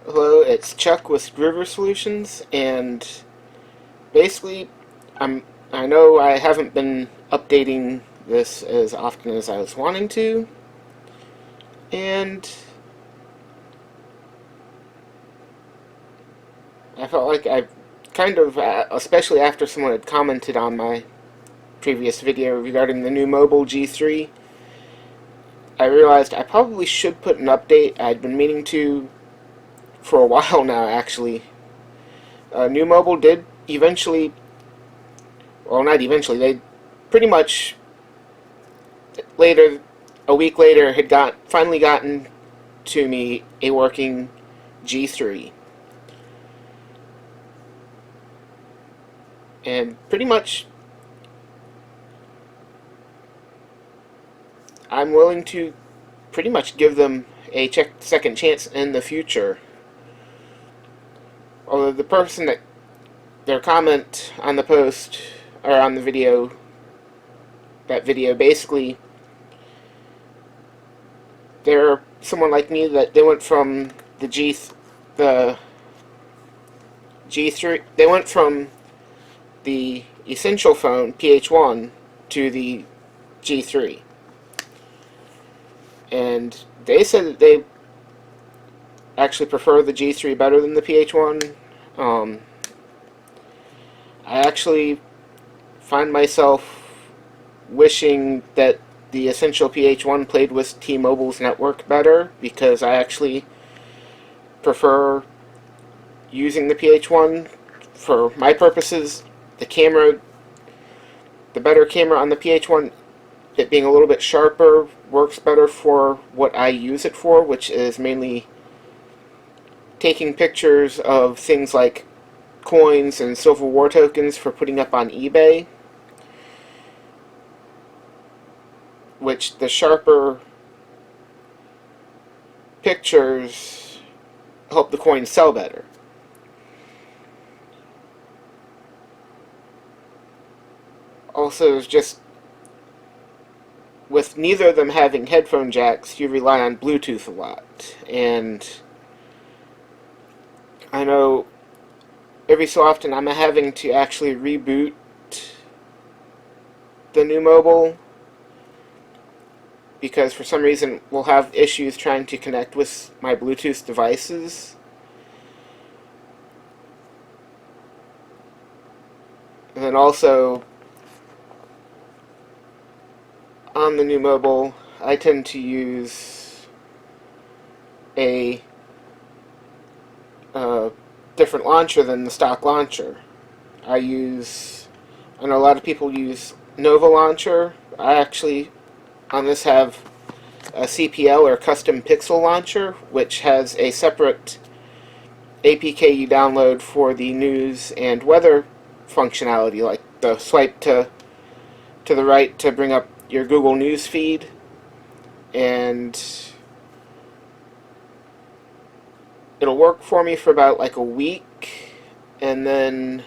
Hello, it's Chuck with Gruver Solutions, and basically, I'm I know I haven't been updating this as often as I was wanting to, and I felt like I kind of, especially after someone had commented on my previous video regarding the Nuu Mobile G3, I realized I probably should put an update. I'd been meaning to for a while now, actually. Nuu Mobile did eventually, well, not eventually, they pretty much later, a week later, had finally gotten to me a working G3, and pretty much I'm willing to pretty much give them a second chance in the future. Although the person that their comment on the post or on the video, that video basically, they're someone like me that they went from the G3, they went from the essential phone PH1 to the G3, and they said that they actually prefer the G3 better than the PH1. Um, I actually find myself wishing that the essential PH1 played with T-Mobile's network better, because I actually prefer using the PH1 for my purposes. The better camera on the PH1, it being a little bit sharper, works better for what I use it for, which is mainly taking pictures of things like coins and Civil War tokens for putting up on eBay, which the sharper pictures help the coins sell better. Also, just with neither of them having headphone jacks, you rely on Bluetooth a lot. And I know every so often I'm having to actually reboot the Nuu Mobile, because for some reason we'll have issues trying to connect with my Bluetooth devices. And then also, on the Nuu Mobile, I tend to use a different launcher than the stock launcher. I know a lot of people use Nova Launcher. I actually, on this, have a CPL or custom pixel launcher, which has a separate APK you download for the news and weather functionality, like the swipe to the right to bring up your Google News feed, and it'll work for me for about like a week, and then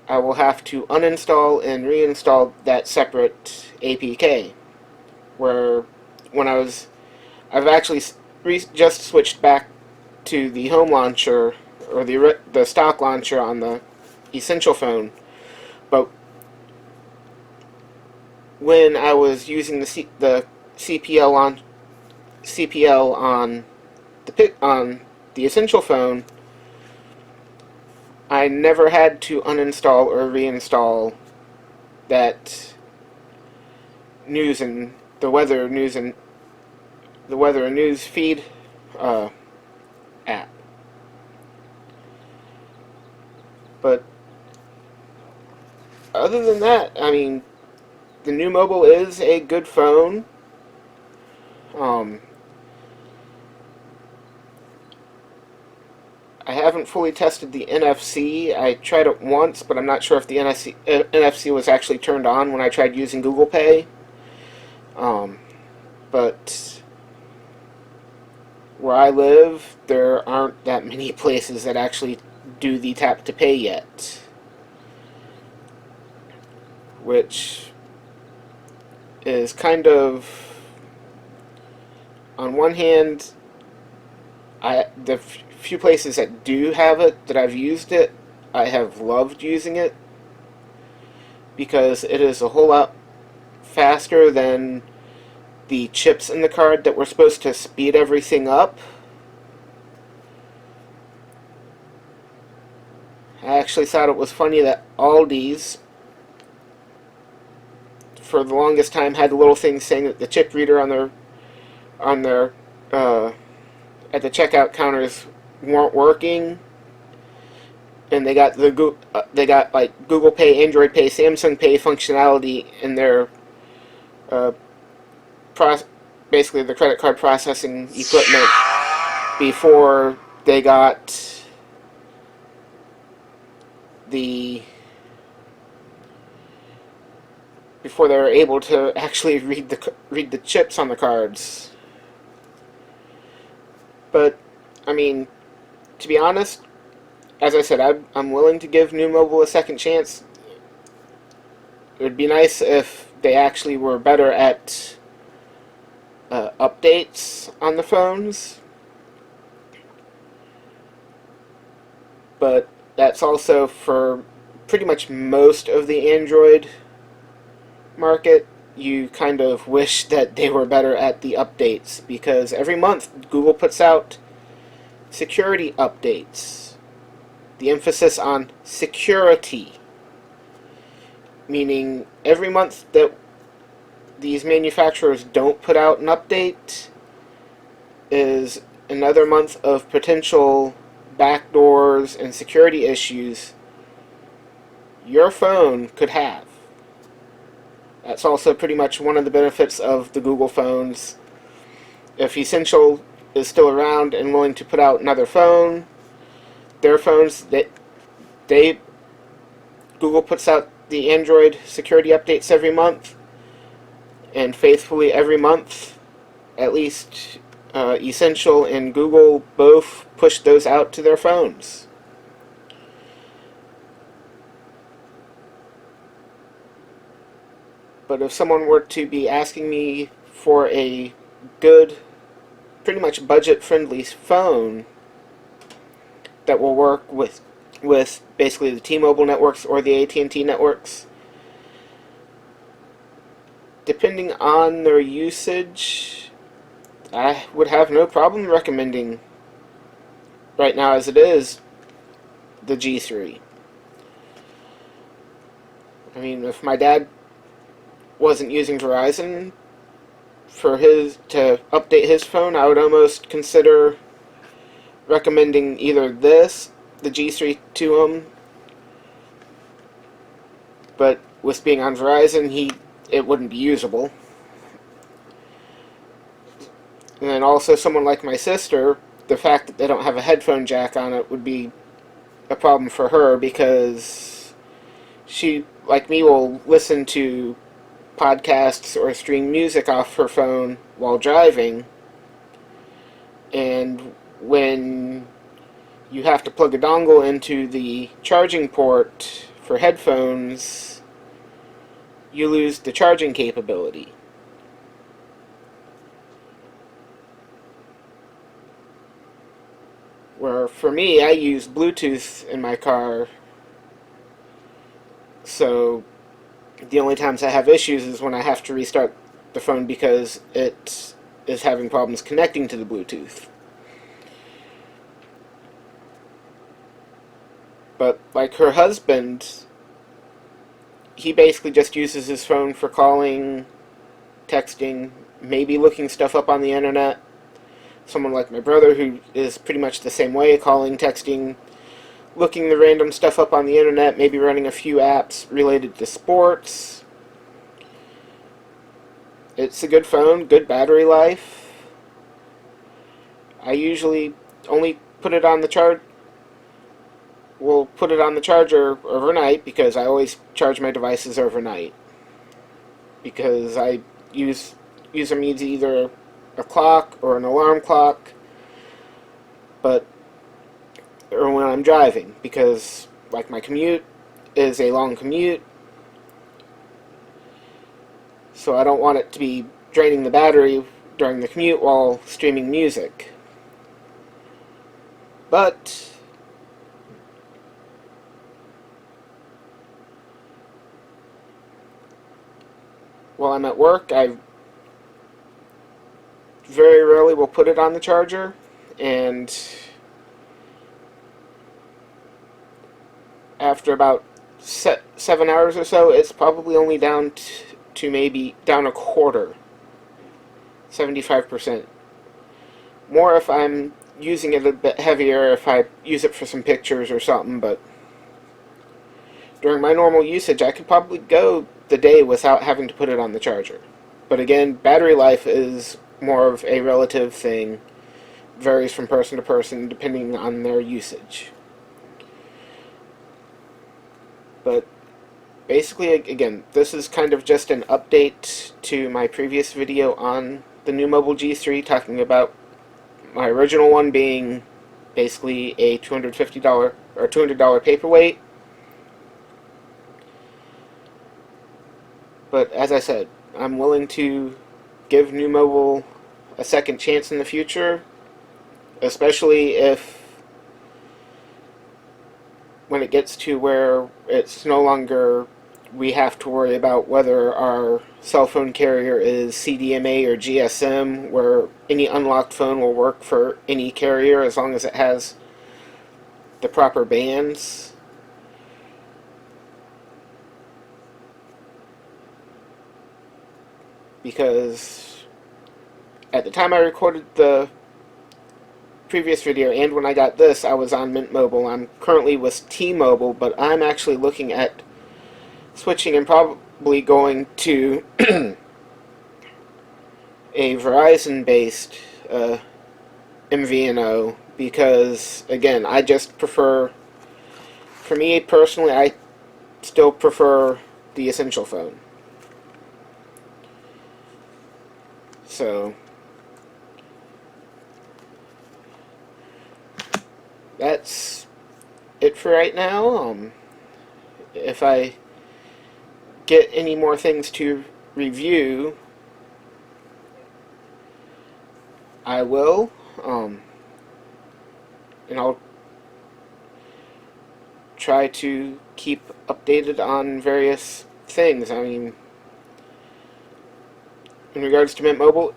I will have to uninstall and reinstall that separate APK. Where when I've actually just switched back to the home launcher, or the stock launcher on the essential phone, but when I was using the CPL on the essential phone, I never had to uninstall or reinstall that news and the weather news and feed app. But other than that, I mean, the Nuu Mobile is a good phone. Um, I haven't fully tested the NFC. I tried it once, but I'm not sure if the NFC was actually turned on when I tried using Google Pay. But where I live, there aren't that many places that actually do the tap to pay yet, which is kind of, on one hand, The few places that do have it, that I've used it, I have loved using it because it is a whole lot faster than the chips in the card that were supposed to speed everything up. I actually thought it was funny that Aldi's, for the longest time, had a little thing saying that the chip reader on their at the checkout counters weren't working, and they got like Google Pay, Android Pay, Samsung Pay functionality in their uh, basically the credit card processing equipment before they got the before they were able to actually read the chips on the cards. But I mean, to be honest, as I said, I'm willing to give Nuu Mobile a second chance. It would be nice if they actually were better at updates on the phones, but that's also for pretty much most of the Android market. You kind of wish that they were better at the updates, because every month Google puts out security updates. The emphasis on security, meaning every month that these manufacturers don't put out an update is another month of potential backdoors and security issues your phone could have. That's also pretty much one of the benefits of the Google phones. If Essential is still around and willing to put out another phone, their phones, Google puts out the Android security updates every month, and faithfully every month, at least Essential and Google both push those out to their phones. But if someone were to be asking me for a good, pretty much budget-friendly phone that will work with basically the T-Mobile networks or the AT&T networks, depending on their usage, I would have no problem recommending, right now as it is, the G3. I mean, if my dad wasn't using Verizon to update his phone, I would almost consider recommending either this, the G3, to him. But with being on Verizon, it wouldn't be usable. And then also someone like my sister, the fact that they don't have a headphone jack on it would be a problem for her, because she, like me, will listen to podcasts or stream music off her phone while driving, and when you have to plug a dongle into the charging port for headphones, you lose the charging capability. Where for me, I use Bluetooth in my car, so the only times I have issues is when I have to restart the phone because it is having problems connecting to the Bluetooth. But like her husband, he basically just uses his phone for calling, texting, maybe looking stuff up on the internet. Someone like my brother, who is pretty much the same way, calling, texting, looking the random stuff up on the internet, maybe running a few apps related to sports. It's a good phone, good battery life. I usually only put it on the charger overnight, because I always charge my devices overnight. Because I use them as either a clock or an alarm clock, or when I'm driving, because like my commute is a long commute, so I don't want it to be draining the battery during the commute while streaming music. But while I'm at work, I very rarely will put it on the charger, and after about 7 hours or so, it's probably only down to maybe down a quarter, 75%. More if I'm using it a bit heavier, if I use it for some pictures or something, but during my normal usage, I could probably go the day without having to put it on the charger. But again, battery life is more of a relative thing, varies from person to person depending on their usage. But basically, again, this is kind of just an update to my previous video on the Nuu Mobile G3, talking about my original one being basically a $250 or $200 paperweight. But as I said, I'm willing to give Nuu Mobile a second chance in the future, especially if when it gets to where it's no longer we have to worry about whether our cell phone carrier is CDMA or GSM, where any unlocked phone will work for any carrier as long as it has the proper bands. Because at the time I recorded the previous video and when I got this, I was on Mint Mobile. I'm currently with T-Mobile, but I'm actually looking at switching and probably going to a Verizon-based MVNO because, again, I just prefer, for me personally, I still prefer the Essential phone. So that's it for right now. If I get any more things to review, I will, and I'll try to keep updated on various things. I mean, in regards to Mint Mobile,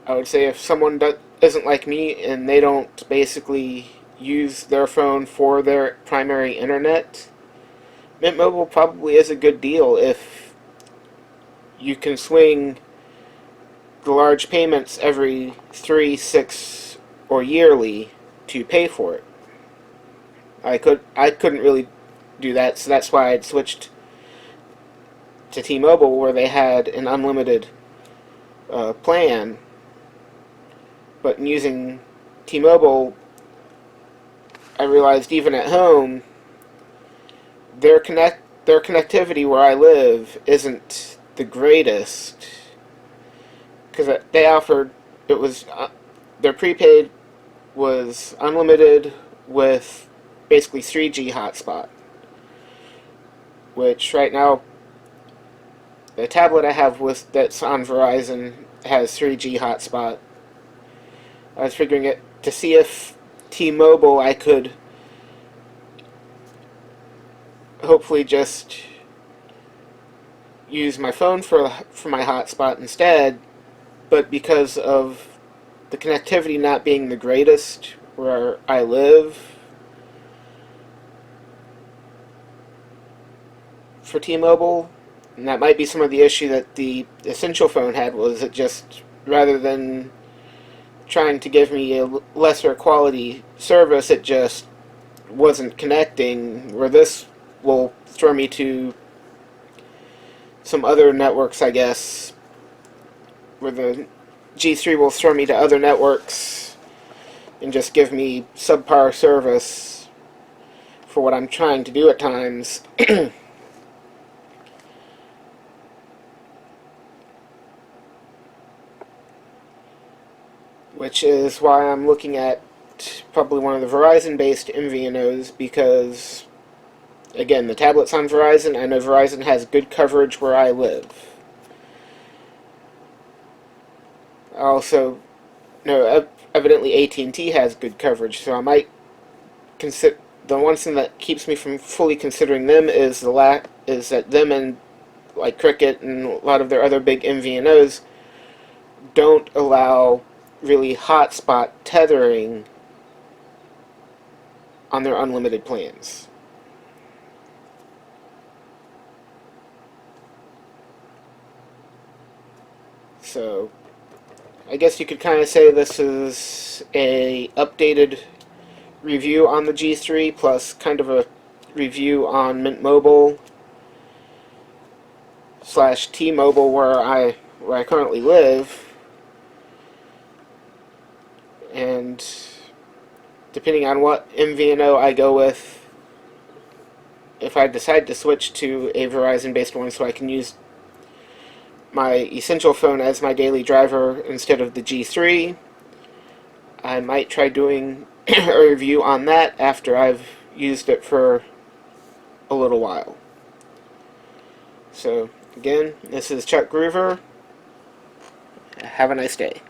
I would say if someone isn't like me and they don't basically use their phone for their primary internet, Mint Mobile probably is a good deal if you can swing the large payments every 3, 6, or yearly to pay for it. I couldn't really do that, so that's why I'd switched to T-Mobile, where they had an unlimited plan. But in using T-Mobile, I realized even at home, their connectivity where I live isn't the greatest, because they offered, it was their prepaid was unlimited with basically 3G hotspot, which right now the tablet I have that's on Verizon has 3G hotspot. I was figuring it to see if T-Mobile I could hopefully just use my phone for my hotspot instead, but because of the connectivity not being the greatest where I live for T-Mobile, and that might be some of the issue that the Essential phone had, was it just, rather than trying to give me a lesser quality service, it just wasn't connecting, where this will throw me to some other networks, I guess, where the G3 will throw me to other networks and just give me subpar service for what I'm trying to do at times. Which is why I'm looking at probably one of the Verizon-based MVNOs, because, again, the tablet's on Verizon. I know Verizon has good coverage where I live. Also, No, evidently AT&T has good coverage, so I might consider. The one thing that keeps me from fully considering them is that them and like Cricket and a lot of their other big MVNOs don't allow really hotspot tethering on their unlimited plans. So I guess you could kind of say this is a updated review on the G3 plus kind of a review on Mint Mobile / T-Mobile where I currently live, and depending on what MVNO I go with, if I decide to switch to a Verizon-based one so I can use my essential phone as my daily driver instead of the G3, I might try doing a review on that after I've used it for a little while. So, again, this is CharlesGruver. Have a nice day.